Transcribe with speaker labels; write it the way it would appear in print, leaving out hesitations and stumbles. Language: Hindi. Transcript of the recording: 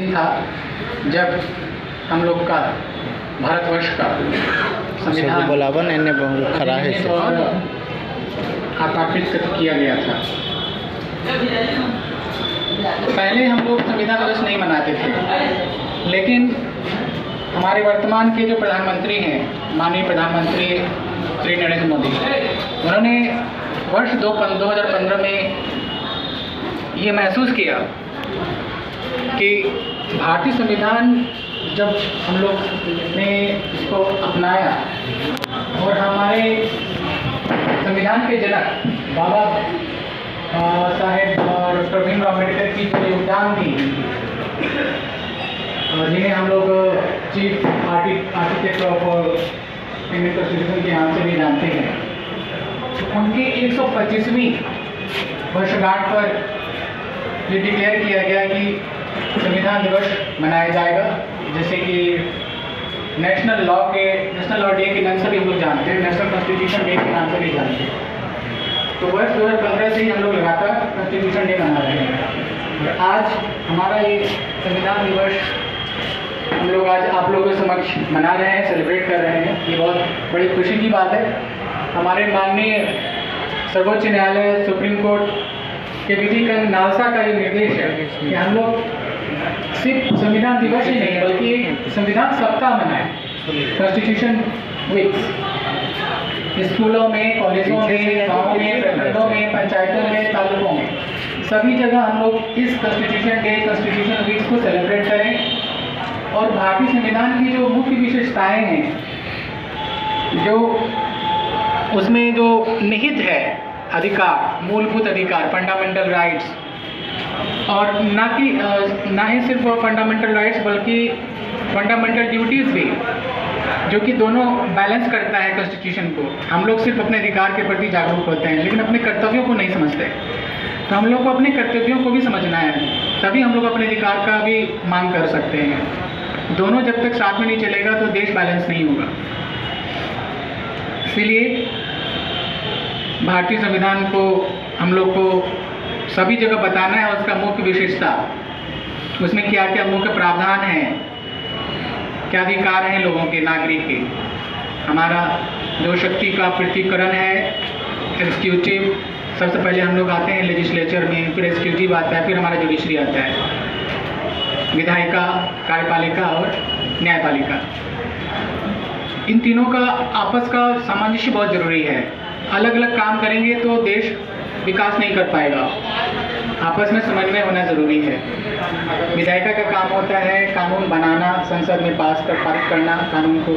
Speaker 1: दिन था जब हम लोग का भारतवर्ष का संविधान
Speaker 2: बोलावन एने खड़ा है
Speaker 1: और स्थापित किया गया था। पहले हम लोग संविधान दिवस नहीं मनाते थे, लेकिन हमारे वर्तमान के जो प्रधानमंत्री हैं, माननीय प्रधानमंत्री श्री नरेंद्र मोदी, उन्होंने वर्ष 2015 में ये महसूस किया कि भारतीय संविधान जब हम लोग ने इसको अपनाया और हमारे संविधान के जनक बाबा साहेब और डॉक्टर भीमराव अम्बेडकर की जो योगदान दी, जिन्हें हम लोग chief architect of Indian constitution के नाम से भी जानते हैं, उनकी 125वीं वर्षगांठ पर ये डिक्लेयर किया गया कि संविधान दिवस मनाया जाएगा, जैसे कि नेशनल लॉ डे के नाम से भी हम लोग जानते हैं, नेशनल कॉन्स्टिट्यूशन डे के नाम से भी जानते हैं। तो वर्ष 2015 से ही हम लोग लगातार कॉन्स्टिट्यूशन डे मना रहे हैं। और आज हमारा ये संविधान दिवस हम लोग आज आप लोगों के समक्ष मना रहे हैं, सेलिब्रेट कर रहे हैं। ये बहुत बड़ी खुशी की बात है। हमारे माननीय सर्वोच्च न्यायालय सुप्रीम कोर्ट के विधि का नालसा का ये निर्देश है कि हम लोग सिर्फ संविधान दिवस ही नहीं बल्कि संविधान सप्ताह मनाएं, कॉन्स्टिट्यूशन वीक्स। स्कूलों में, कॉलेजों में, गाँव में, प्रखंडों में, पंचायतों में, तालुकों में, सभी जगह हम लोग इस कॉन्स्टिट्यूशन डे, कॉन्स्टिट्यूशन वीक्स को सेलिब्रेट करें। और भारतीय संविधान की जो मुख्य विशेषताएं हैं, जो उसमें जो निहित है अधिकार, मूलभूत अधिकार, फंडामेंटल राइट्स, और ना ही सिर्फ फंडामेंटल राइट्स बल्कि फंडामेंटल ड्यूटीज़ भी, जो कि दोनों बैलेंस करता है कॉन्स्टिट्यूशन को। हम लोग सिर्फ अपने अधिकार के प्रति जागरूक होते हैं, लेकिन अपने कर्तव्यों को नहीं समझते। तो हम लोग को अपने कर्तव्यों को भी समझना है, तभी हम लोग अपने अधिकार का भी मांग कर सकते हैं। दोनों जब तक साथ में नहीं चलेगा तो देश बैलेंस नहीं होगा। इसलिए भारतीय संविधान को हम लोग को सभी जगह बताना है, और उसका मुख्य विशेषता, उसमें क्या क्या मुख्य प्रावधान हैं, क्या अधिकार हैं लोगों के, नागरिक के। हमारा जो शक्ति का पृथकीकरण है, एग्जीक्यूटिव, सबसे पहले हम लोग आते हैं लेजिस्लेचर में, फिर एग्जीक्यूटिव आता है, फिर हमारा जुडिशरी आता है, विधायिका, कार्यपालिका और न्यायपालिका। इन तीनों का आपस का सामंजस्य बहुत ज़रूरी है। अलग अलग काम करेंगे तो देश विकास नहीं कर पाएगा, आपस में समन्वय होना ज़रूरी है। विधायिका का काम होता है कानून बनाना, संसद में पारित करना कानून को,